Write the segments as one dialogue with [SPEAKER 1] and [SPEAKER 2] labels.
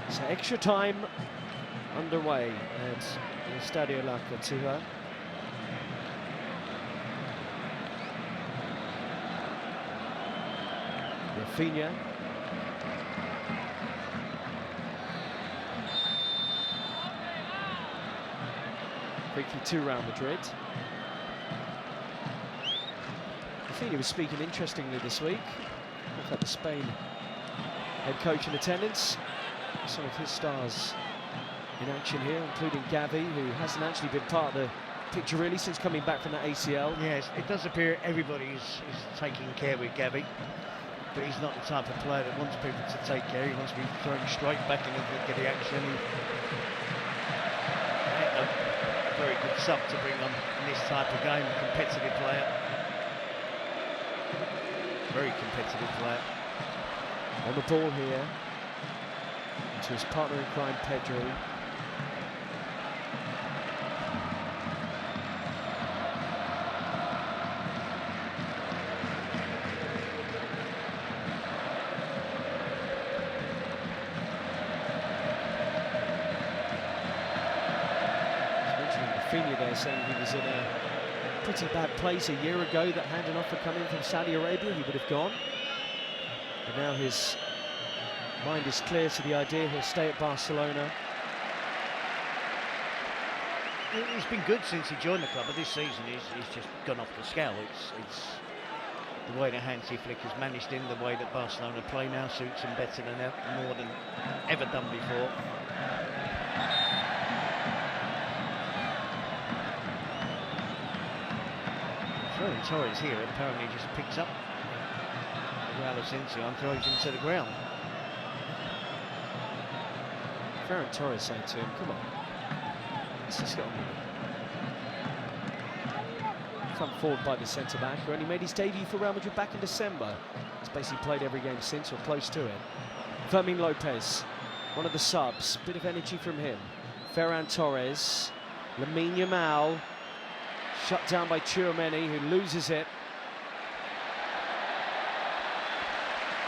[SPEAKER 1] So extra time underway at the Estadio La Cartuja. Rafinha. Quickly to Real Madrid. Rafinha was speaking interestingly this week. We've had the Spain head coach in attendance. Some of his stars in action here, including Gavi, who hasn't actually been part of the picture really since coming back from that ACL.
[SPEAKER 2] Yes, it does appear everybody is taking care with Gavi, but he's not the type of player that wants people to take care. He wants to be thrown straight back in and get the action. A very good sub to bring on in this type of game, a competitive player. Very competitive player.
[SPEAKER 1] On the ball here, to his partner in crime, Pedro. Rafinha there saying he was in a pretty bad place a year ago, that had an offer coming from Saudi Arabia, he would have gone. But now his mind is clear to the idea he'll stay at Barcelona.
[SPEAKER 2] He's been good since he joined the club, but this season he's just gone off the scale. It's the way that Hansi Flick has managed him, the way that Barcelona play now suits him better than more than ever done before. Throwing Torres here apparently just picks up Real Asensio and throws him to the ground.
[SPEAKER 1] Ferran Torres saying to him, come on, let's just get on with it. Come forward by the centre-back, who only made his debut for Real Madrid back in December. He's basically played every game since, or close to it. Fermin Lopez, one of the subs, bit of energy from him. Ferran Torres, Lamine Yamal, shut down by Tchouaméni, who loses it.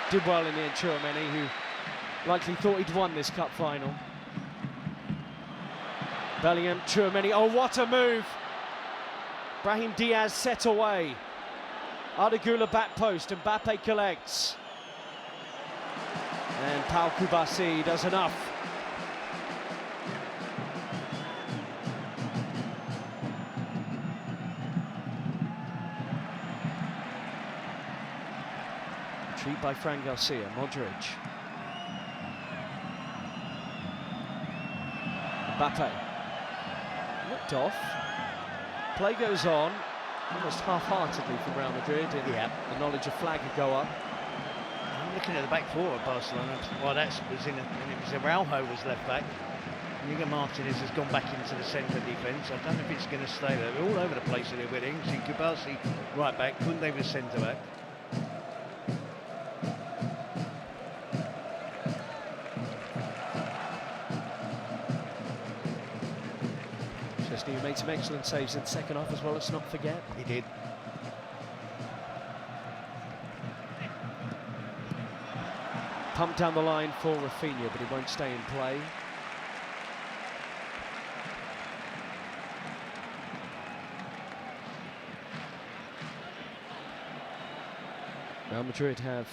[SPEAKER 1] Did well in the end, Tchouaméni, who likely thought he'd won this cup final. Bellingham, Tchouaméni, oh what a move! Brahim Diaz set away. Ardagula back post, Mbappe collects. And Pau Kubasi does enough. Retreat by Fran Garcia, Modric. Mbappe. Looked off. Play goes on, almost half-heartedly from Real Madrid, in the knowledge a flag would go up.
[SPEAKER 2] I'm looking at the back four of Barcelona. Well, that was in, and it was Araujo was left back. Miguel Martinez has gone back into the centre defence. I don't know if it's going to stay there. They're all over the place with it. See Kubasi right back, Koundé was centre back.
[SPEAKER 1] He made some excellent saves in the second half as well, let's not forget.
[SPEAKER 2] He did.
[SPEAKER 1] Pumped down the line for Rafinha, but he won't stay in play. Real Madrid have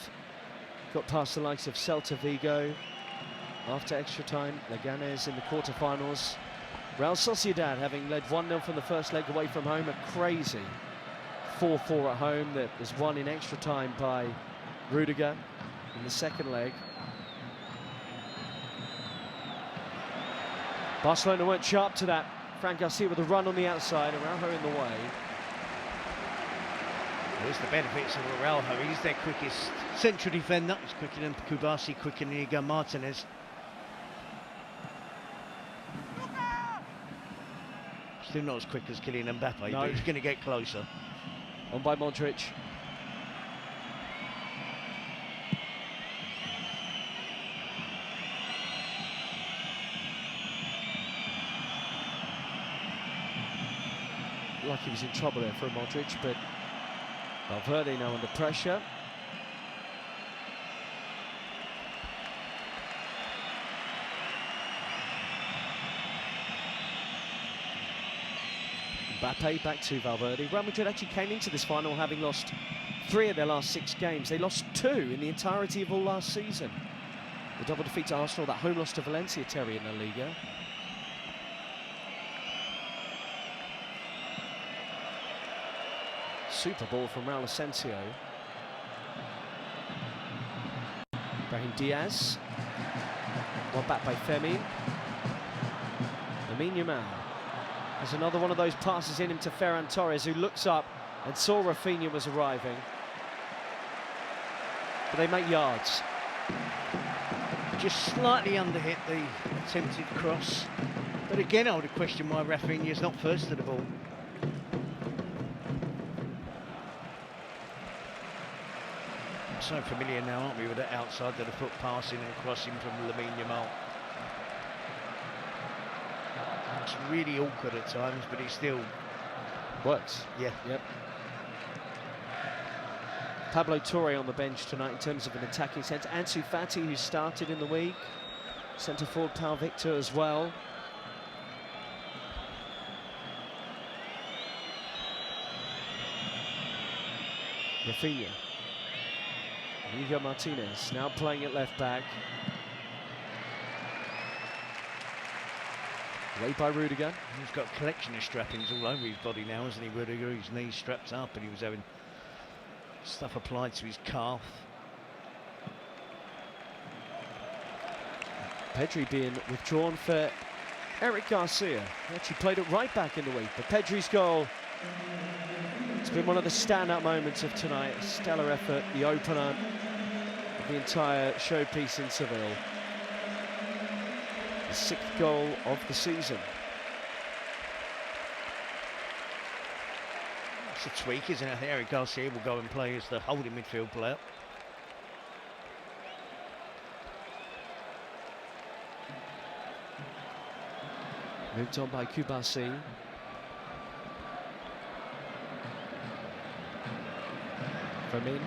[SPEAKER 1] got past the likes of Celta Vigo after extra time. Leganés in the quarterfinals. Real Sociedad having led 1-0 from the first leg away from home, a crazy 4-4 at home that was won in extra time by Rudiger in the second leg. Barcelona weren't sharp to that. Fran Garcia with a run on the outside, Araujo in the way.
[SPEAKER 2] There's the benefits of Araujo. He's their quickest central defender. He's quicker than Kubasi, quicker than Miguel Martinez. Still not as quick as Kylian Mbappe,
[SPEAKER 1] no.
[SPEAKER 2] But he's going to get closer.
[SPEAKER 1] On by Modric. Like he was in trouble there for Modric, but Valverde now under pressure. Mbappe back to Valverde. Real Madrid actually came into this final having lost 3 of their last 6 games. They lost 2 in the entirety of all last season. The double defeat to Arsenal, that home loss to Valencia, Terry, in La Liga. Super ball from Raul Asensio. Brahim Diaz. One back by Femi. Lamine Yamal has another one of those passes in him to Ferran Torres, who looks up and saw Rafinha was arriving. But they make yards.
[SPEAKER 2] Just slightly underhit the attempted cross. But again, I would have questioned why Rafinha's not first to the ball. So familiar now, aren't we, with the outside of the foot passing and crossing from Lamine Yamal. It's really awkward at times, but it still
[SPEAKER 1] works.
[SPEAKER 2] Yeah.
[SPEAKER 1] Yep. Pablo Torre on the bench tonight in terms of an attacking sense. Ansu Fati, who started in the week. Centre forward Pau Victor as well. Rafinha. Inigo Martinez now playing at left back. Away by Rudiger.
[SPEAKER 2] He's got a collection of strappings all over his body now, hasn't he, Rudiger? His knees strapped up and he was having stuff applied to his calf.
[SPEAKER 1] Pedri being withdrawn for Eric Garcia. He actually played it right back in the week, but Pedri's goal, it's been one of the standout moments of tonight. A stellar effort, the opener of the entire showpiece in Seville. The 6th goal of the season.
[SPEAKER 2] It's a tweak, isn't it? Eric Garcia will go and play as the holding midfield player.
[SPEAKER 1] Moved on by Kubasi. Fermin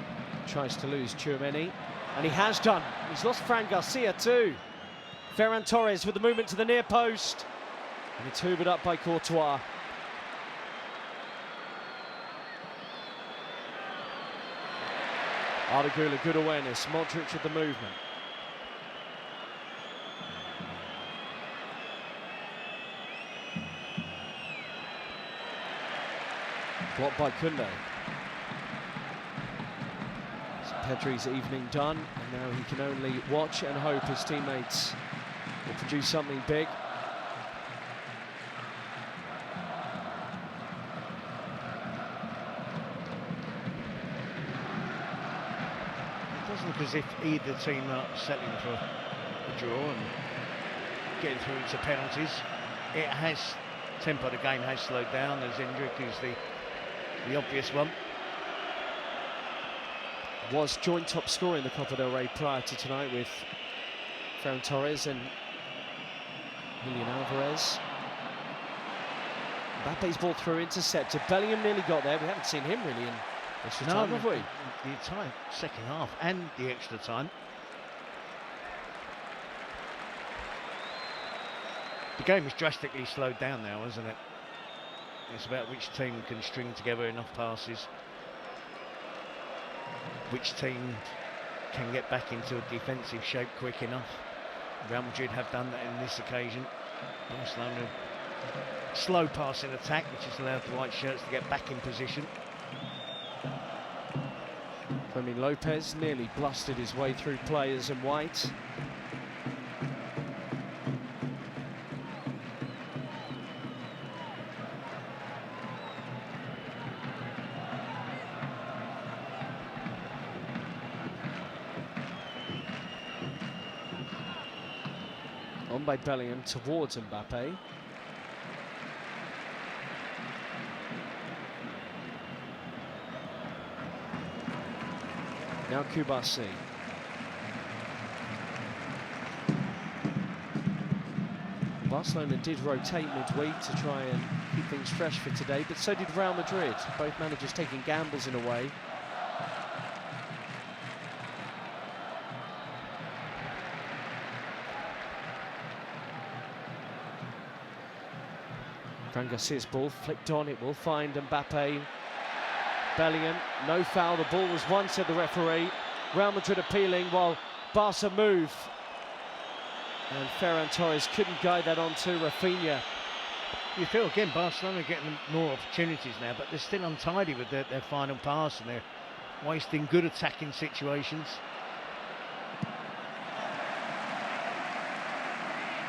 [SPEAKER 1] tries to lose Tchouameni, and he has done. He's lost Fran Garcia too. Ferran Torres with the movement to the near post, and it's hoovered up by Courtois. Arda Güler, good awareness. Modric with the movement. Blocked by Koundé. So Pedri's evening done, and now he can only watch and hope his teammates will produce something big.
[SPEAKER 2] It doesn't look as if either team are settling for a draw and getting through to penalties. It has, tempo of the game has slowed down, as Endrick is the obvious one.
[SPEAKER 1] Was joint top scorer in the Copa del Rey prior to tonight with Ferran Torres and Julian Alvarez. Mbappe's ball through intercepted. Bellingham nearly got there. We haven't seen him really in extra time, have we?
[SPEAKER 2] The entire second half and the extra time. The game has drastically slowed down now, hasn't it? It's about which team can string together enough passes, which team can get back into a defensive shape quick enough. Real Madrid have done that in this occasion. Barcelona, slow passing attack, which has allowed the white shirts to get back in position.
[SPEAKER 1] Fermin Lopez nearly blustered his way through players in white. On by Bellingham towards Mbappe. Now Kubasi. Barcelona did rotate midweek to try and keep things fresh for today, but so did Real Madrid. Both managers taking gambles in a way. Fran Garcia's ball flicked on, it will find Mbappe. Bellingham, no foul, the ball was won, said the referee. Real Madrid appealing while Barca move. And Ferran Torres couldn't guide that on to Rafinha.
[SPEAKER 2] You feel again Barcelona are getting more opportunities now, but they're still untidy with their final pass, and they're wasting good attacking situations.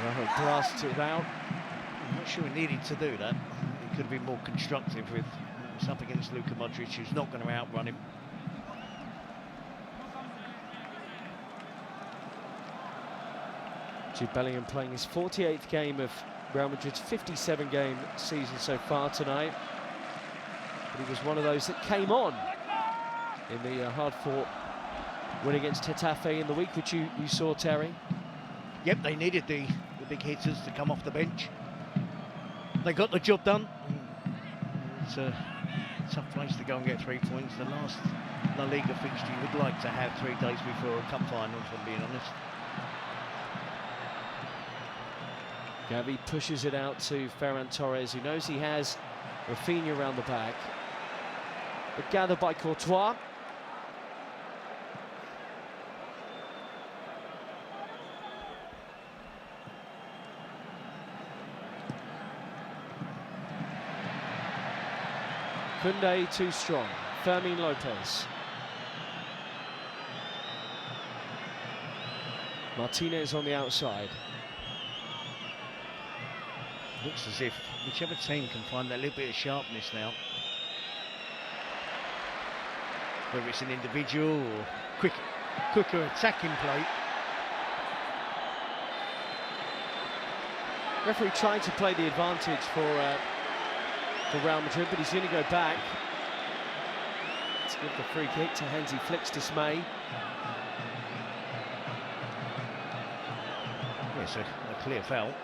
[SPEAKER 1] Well, blasted it out.
[SPEAKER 2] I'm not sure he needed to do that. He could have been more constructive with it's up against Luka Modric, who's not going to outrun him.
[SPEAKER 1] Jude Bellingham playing his 48th game of Real Madrid's 57-game season so far tonight. But he was one of those that came on in the hard-fought win against Getafe in the week, which you saw, Terry.
[SPEAKER 2] Yep, they needed the big hitters to come off the bench. They got the job done. It's a tough place to go and get 3 points. The last La Liga fixture you would like to have 3 days before a cup final, if I'm being honest.
[SPEAKER 1] Gavi pushes it out to Ferran Torres, who knows he has Rafinha around the back. But gathered by Courtois. Koundé too strong. Fermin Lopez. Martinez on the outside.
[SPEAKER 2] Looks as if whichever team can find that little bit of sharpness now, whether it's an individual or quicker attacking play.
[SPEAKER 1] Referee trying to play the advantage for Real Madrid, but he's going to go back. Let's give the free kick to Hansi Flick's dismay.
[SPEAKER 2] Yes, a clear foul.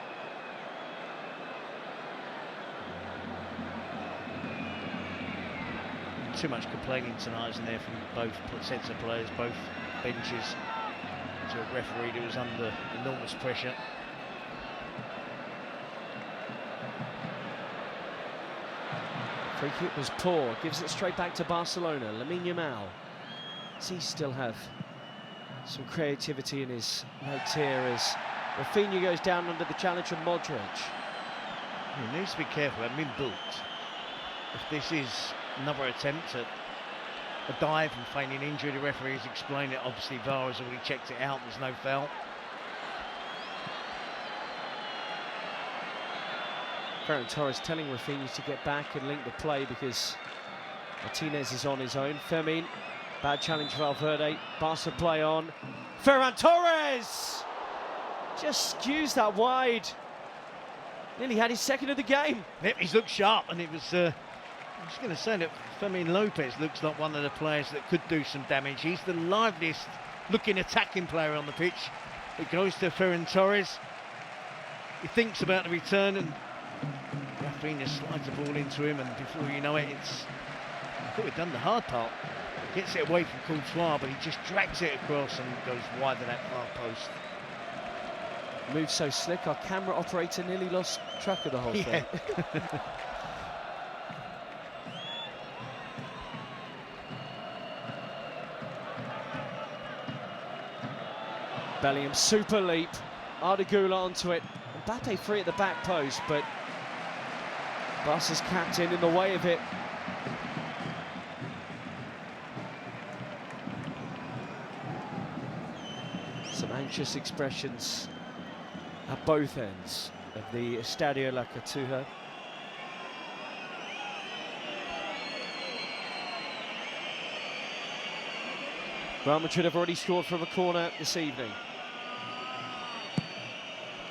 [SPEAKER 2] Too much complaining tonight, isn't there, from both sets of players, both benches, to a referee who was under enormous pressure.
[SPEAKER 1] Free kick was poor, gives it straight back to Barcelona. Lamine Yamal. Does he still have some creativity in his legs here as Rafinha goes down under the challenge from Modric?
[SPEAKER 2] He needs to be careful. I mean, built. If this is another attempt at a dive and feigning injury, the referee has explained it. Obviously, VAR has already checked it out. There's no foul.
[SPEAKER 1] Ferran Torres telling Rafinha to get back and link the play because Martinez is on his own. Fermin, bad challenge for Valverde. Barca play on. Ferran Torres just skews that wide. Nearly had his second of the game.
[SPEAKER 2] Yep, he's looked sharp, and it was. I'm just going to say that Fermin Lopez looks like one of the players that could do some damage. He's the liveliest looking attacking player on the pitch. It goes to Ferran Torres. He thinks about the return, and Rafinha slides the ball into him, and before you know it, I thought he'd done the hard part. Gets it away from Courtois, but he just drags it across and goes wide of that far post.
[SPEAKER 1] Moves so slick, our camera operator nearly lost track of the whole thing. Bellingham, super leap. Ardagula onto it. Mbappe free at the back post, but Barca's captain in the way of it. Some anxious expressions at both ends of the Estadio La Cartuja. Real Madrid have already scored from a corner this evening.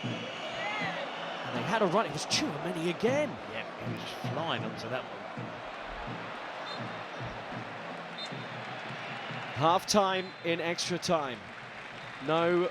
[SPEAKER 1] And they had a run, it was Tchouaméni again.
[SPEAKER 2] Yeah, he was flying onto that one.
[SPEAKER 1] Half time in extra time. No